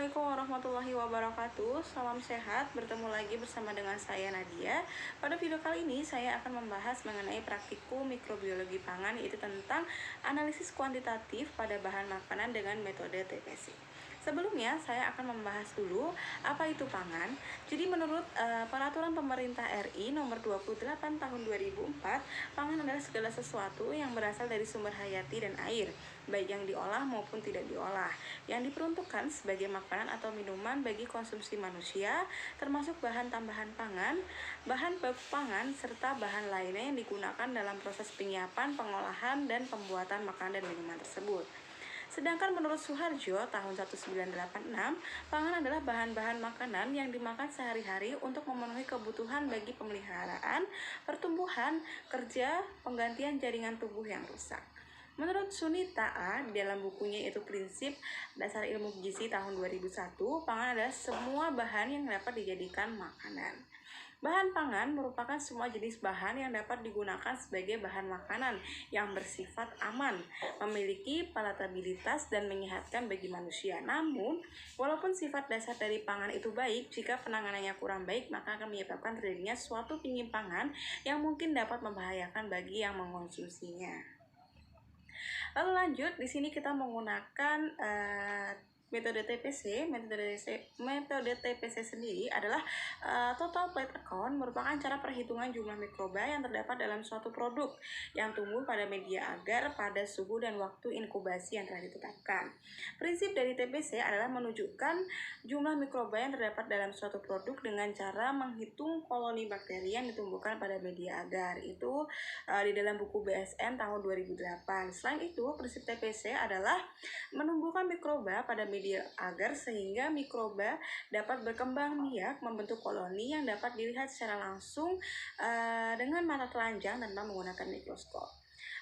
Assalamualaikum warahmatullahi wabarakatuh. Salam sehat, bertemu lagi bersama dengan saya Nadia. Pada video kali ini saya akan membahas mengenai praktikum mikrobiologi pangan, yaitu tentang analisis kuantitatif pada bahan makanan dengan metode TPC. Sebelumnya saya akan membahas dulu apa itu pangan. Jadi menurut Peraturan Pemerintah RI Nomor 28 Tahun 2004, pangan adalah segala sesuatu yang berasal dari sumber hayati dan air, baik yang diolah maupun tidak diolah, yang diperuntukkan sebagai makanan atau minuman bagi konsumsi manusia, termasuk bahan tambahan pangan, bahan baku pangan, serta bahan lainnya yang digunakan dalam proses penyiapan, pengolahan, dan pembuatan makanan dan minuman tersebut. Sedangkan menurut Suharjo tahun 1986, pangan adalah bahan-bahan makanan yang dimakan sehari-hari untuk memenuhi kebutuhan bagi pemeliharaan, pertumbuhan, kerja, penggantian jaringan tubuh yang rusak. Menurut Sunita A, di dalam bukunya yaitu Prinsip Dasar Ilmu Gizi tahun 2001, pangan adalah semua bahan yang dapat dijadikan makanan. Bahan pangan merupakan semua jenis bahan yang dapat digunakan sebagai bahan makanan yang bersifat aman, memiliki palatabilitas dan menyehatkan bagi manusia. Namun, walaupun sifat dasar dari pangan itu baik, jika penanganannya kurang baik, maka akan menyebabkan terjadinya suatu penyimpangan yang mungkin dapat membahayakan bagi yang mengonsumsinya. Lalu lanjut, di sini kita menggunakan metode TPC. Metode TPC sendiri adalah total plate account, merupakan cara perhitungan jumlah mikroba yang terdapat dalam suatu produk yang tumbuh pada media agar pada suhu dan waktu inkubasi yang telah ditetapkan. Prinsip dari TPC adalah menunjukkan jumlah mikroba yang terdapat dalam suatu produk dengan cara menghitung koloni bakteri yang ditumbuhkan pada media agar. Itu di dalam buku BSN tahun 2008. Selain itu, prinsip TPC adalah menumbuhkan mikroba pada media agar sehingga mikroba dapat berkembang biak membentuk koloni yang dapat dilihat secara langsung dengan mata telanjang tanpa menggunakan mikroskop.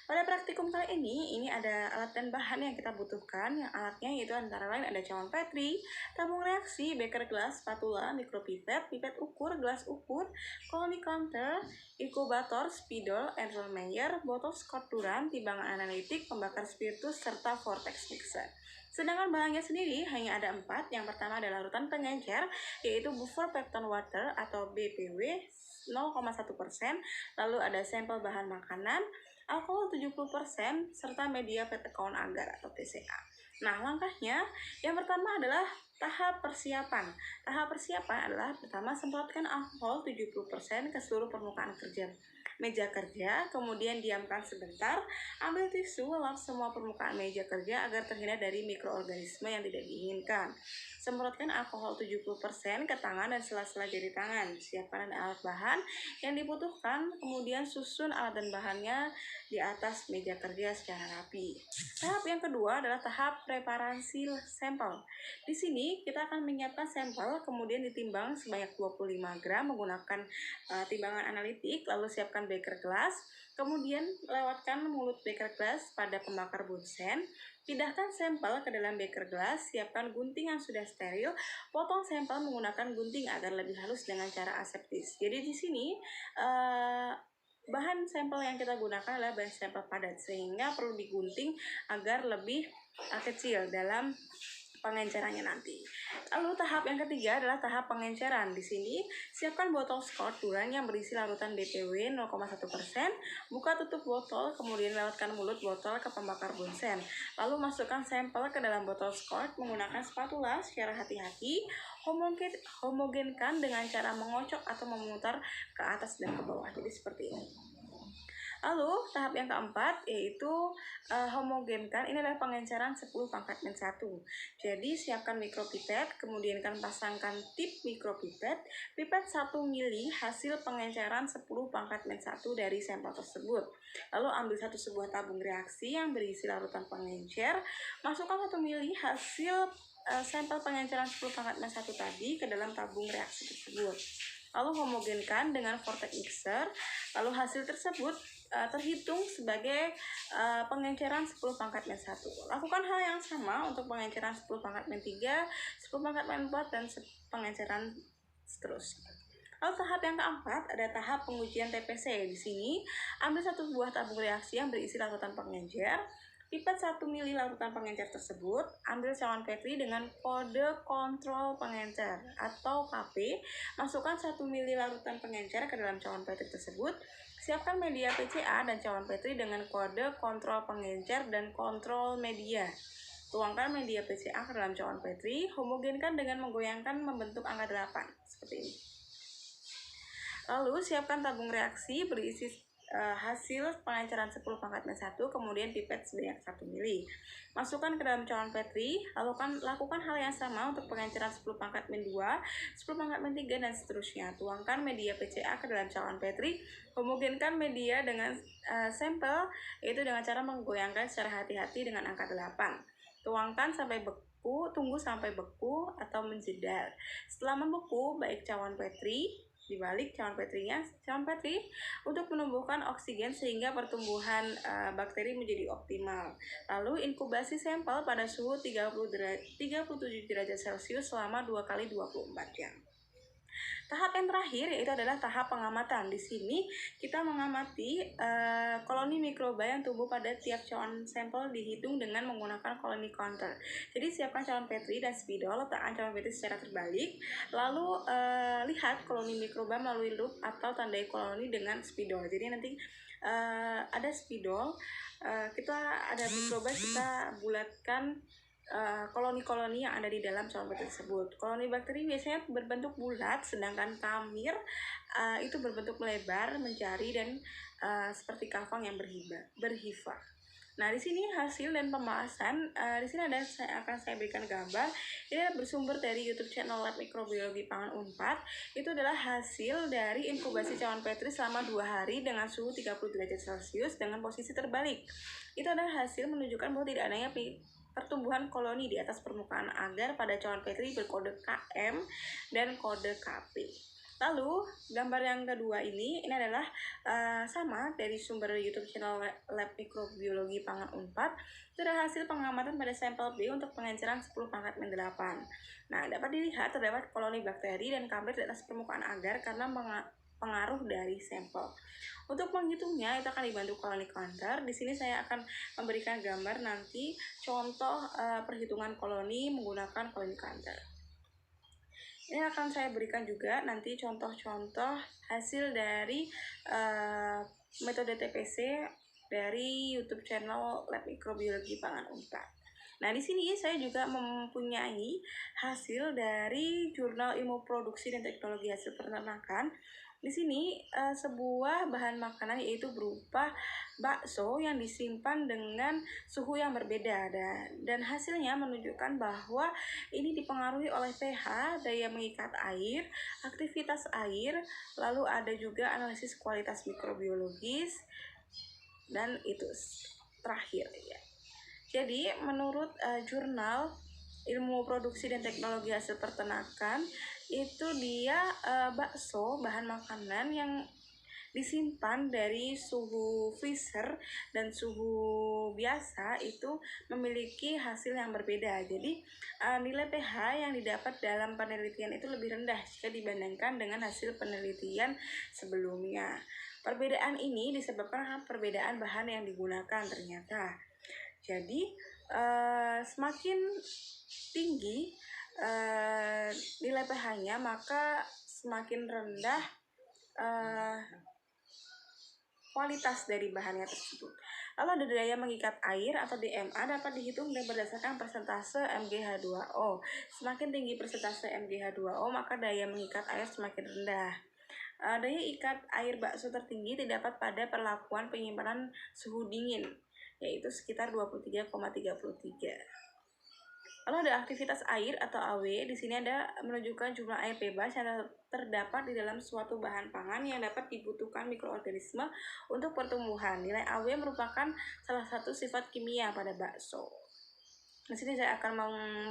Pada praktikum kali ini ada alat dan bahan yang kita butuhkan. Yang alatnya yaitu antara lain ada cawan Petri, tabung reaksi, beker gelas, spatula, mikropipet, pipet ukur, gelas ukur, koloni counter, inkubator, spidol, Erlenmeyer, botol Scott Durant, timbangan analitik, pembakar spiritus, serta vortex mixer. Sedangkan bahannya sendiri hanya ada 4. Yang pertama adalah larutan pengencer, yaitu buffer peptone water atau BPW 0,1%, lalu ada sampel bahan makanan, alkohol 70%, serta media plate account agar atau TCA. Nah, langkahnya yang pertama adalah tahap persiapan. Tahap persiapan adalah pertama semprotkan alkohol 70% ke seluruh permukaan meja kerja, kemudian diamkan sebentar, ambil tisu, lap semua permukaan meja kerja agar terhindar dari mikroorganisme yang tidak diinginkan. Semprotkan alkohol 70% ke tangan dan sela-sela jari tangan. Siapkan alat bahan yang dibutuhkan, kemudian susun alat dan bahannya di atas meja kerja secara rapi. Tahap yang kedua adalah tahap preparasi sampel. Di sini kita akan menyiapkan sampel, kemudian ditimbang sebanyak 25 gram menggunakan timbangan analitik, lalu siapkan beker gelas, kemudian lewatkan mulut beker gelas pada pembakar bunsen. Pindahkan sampel ke dalam beker gelas, siapkan gunting yang sudah steril, potong sampel menggunakan gunting agar lebih halus dengan cara aseptis. Jadi di sini bahan sampel yang kita gunakan adalah bahan sampel padat, sehingga perlu digunting agar lebih kecil dalam pengencerannya nanti. Lalu tahap yang ketiga adalah tahap pengenceran. Di sini siapkan botol Scott Durant yang berisi larutan BPW 0,1%, buka tutup botol, kemudian lewatkan mulut botol ke pembakar bunsen. Lalu masukkan sampel ke dalam botol Scott menggunakan spatula secara hati-hati, homogenkan dengan cara mengocok atau memutar ke atas dan ke bawah. Jadi seperti ini. Lalu tahap yang keempat yaitu homogenkan. Ini adalah pengenceran 10 pangkat min 1. Jadi siapkan mikropipet, kemudian kan pasangkan tip mikropipet, pipet 1 mili hasil pengenceran 10 pangkat min 1 dari sampel tersebut. Lalu ambil satu sebuah tabung reaksi yang berisi larutan pengencer, masukkan 1 mili hasil sampel pengenceran 10 pangkat min 1 tadi ke dalam tabung reaksi tersebut. Lalu homogenkan dengan vortex mixer, lalu hasil tersebut terhitung sebagai pengenceran 10 pangkat min 1. Lakukan hal yang sama untuk pengenceran 10 pangkat min 3, 10 pangkat min 4, dan pengenceran seterusnya. Lalu tahap yang keempat ada tahap pengujian TPC. Di sini ambil satu buah tabung reaksi yang berisi larutan pengencer, Pipet 1 ml larutan pengencer tersebut, ambil cawan Petri dengan kode kontrol pengencer atau KP, masukkan 1 ml larutan pengencer ke dalam cawan Petri tersebut, siapkan media PCA dan cawan Petri dengan kode kontrol pengencer dan kontrol media. Tuangkan media PCA ke dalam cawan Petri, homogenkan dengan menggoyangkan membentuk angka 8, seperti ini. Lalu siapkan tabung reaksi berisi hasil pengenceran 10 pangkat min 1, kemudian pipet sebanyak 1 ml. Masukkan ke dalam cawan Petri, lalu lakukan hal yang sama untuk pengenceran 10 pangkat min 2, 10 pangkat min 3, dan seterusnya. Tuangkan media PCA ke dalam cawan Petri, homogenkan media dengan sampel, yaitu dengan cara menggoyangkan secara hati-hati dengan angka 8. Tuangkan sampai beku, tunggu sampai beku atau menjedar. Setelah membeku, baik cawan Petri, dibalik cawan Petri untuk menumbuhkan oksigen sehingga pertumbuhan bakteri menjadi optimal. Lalu inkubasi sampel pada suhu 37 derajat Celcius selama 2 kali 24 jam. Tahap yang terakhir yaitu adalah tahap pengamatan. Di sini kita mengamati koloni mikroba yang tumbuh pada tiap cawan sampel dihitung dengan menggunakan koloni counter. Jadi siapkan cawan Petri dan spidol, letakkan cawan Petri secara terbalik, lalu lihat koloni mikroba melalui loop atau tandai koloni dengan spidol. Jadi nanti ada spidol, kita ada mikroba, kita bulatkan koloni-koloni yang ada di dalam cawan Petri tersebut. Koloni bakteri biasanya berbentuk bulat, sedangkan tamir itu berbentuk melebar, mencari, dan seperti kavang yang berhifa. Nah, di sini hasil dan pembahasan. Di sini akan saya berikan gambar. Ini bersumber dari YouTube channel Lab Mikrobiologi Pangan Unpad. Itu adalah hasil dari inkubasi cawan Petri selama 2 hari dengan suhu 30 derajat Celcius dengan posisi terbalik. Itu adalah hasil menunjukkan bahwa tidak adanya pertumbuhan koloni di atas permukaan agar pada cawan Petri berkode KM dan kode KP. Lalu gambar yang kedua ini adalah sama dari sumber YouTube channel Lab Mikrobiologi Pangan Unpad. Itu adalah hasil pengamatan pada sampel B untuk pengenceran 10 pangkat min 8. Nah, dapat dilihat terdapat koloni bakteri dan kamber di atas permukaan agar karena pengaruh dari sampel. Untuk menghitungnya itu akan dibantu koloni counter. Di sini saya akan memberikan gambar nanti contoh perhitungan koloni menggunakan koloni counter. Ini akan saya berikan juga nanti contoh-contoh hasil dari metode TPC dari YouTube channel Lab Mikrobiologi Pangan Unpad. Nah, di sini saya juga mempunyai hasil dari Jurnal Ilmu Produksi dan Teknologi Hasil Peternakan. Di sini sebuah bahan makanan yaitu berupa bakso yang disimpan dengan suhu yang berbeda, dan hasilnya menunjukkan bahwa ini dipengaruhi oleh pH, daya mengikat air, aktivitas air, lalu ada juga analisis kualitas mikrobiologis, dan itu terakhir ya. Jadi menurut jurnal Ilmu Produksi dan Teknologi Hasil Peternakan itu dia bakso bahan makanan yang disimpan dari suhu freezer dan suhu biasa itu memiliki hasil yang berbeda. Jadi nilai pH yang didapat dalam penelitian itu lebih rendah jika dibandingkan dengan hasil penelitian sebelumnya. Perbedaan ini disebabkan perbedaan bahan yang digunakan ternyata. Jadi semakin tinggi nilai pH-nya, maka semakin rendah kualitas dari bahannya tersebut. Lalu ada daya mengikat air atau DMA dapat dihitung dan berdasarkan persentase MgH2O. Semakin tinggi persentase MgH2O, maka daya mengikat air semakin rendah. Daya ikat air bakso tertinggi terdapat pada perlakuan penyimpanan suhu dingin, yaitu sekitar 23,33. Lalu ada aktivitas air atau AW. Di sini ada menunjukkan jumlah air bebas yang terdapat di dalam suatu bahan pangan yang dapat dibutuhkan mikroorganisme untuk pertumbuhan. Nilai AW merupakan salah satu sifat kimia pada bakso. Di sini saya akan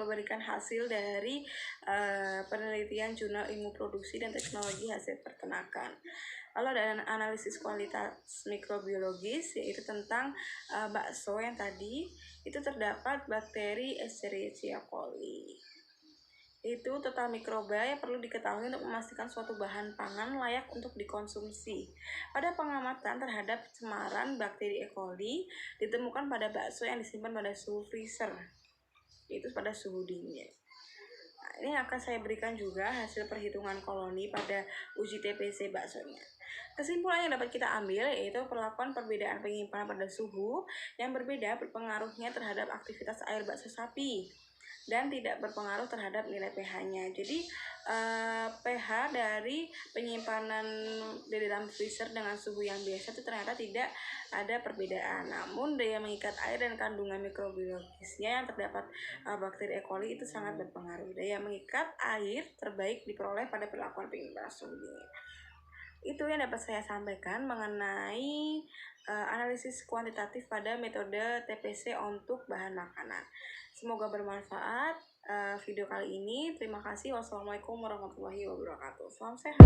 memberikan hasil dari penelitian Jurnal Ilmu Produksi dan Teknologi Hasil Peternakan. Lalu ada analisis kualitas mikrobiologis, yaitu tentang bakso yang tadi itu terdapat bakteri Escherichia coli. Itu total mikroba yang perlu diketahui untuk memastikan suatu bahan pangan layak untuk dikonsumsi. Pada pengamatan terhadap cemaran bakteri E. coli ditemukan pada bakso yang disimpan pada suhu freezer, yaitu pada suhu dingin. Nah, ini akan saya berikan juga hasil perhitungan koloni pada uji TPC baksonya. Kesimpulan yang dapat kita ambil yaitu perlakuan perbedaan penyimpanan pada suhu yang berbeda berpengaruhnya terhadap aktivitas air bakso sapi dan tidak berpengaruh terhadap nilai pH-nya. Jadi pH dari penyimpanan di dalam freezer dengan suhu yang biasa itu ternyata tidak ada perbedaan. Namun daya mengikat air dan kandungan mikrobiologisnya yang terdapat bakteri E. coli itu sangat berpengaruh. Daya mengikat air terbaik diperoleh pada perlakuan penyimpanan suhu dingin. Itu yang dapat saya sampaikan mengenai analisis kuantitatif pada metode TPC untuk bahan makanan. Semoga bermanfaat video kali ini. Terima kasih. Wassalamualaikum warahmatullahi wabarakatuh. Salam sehat.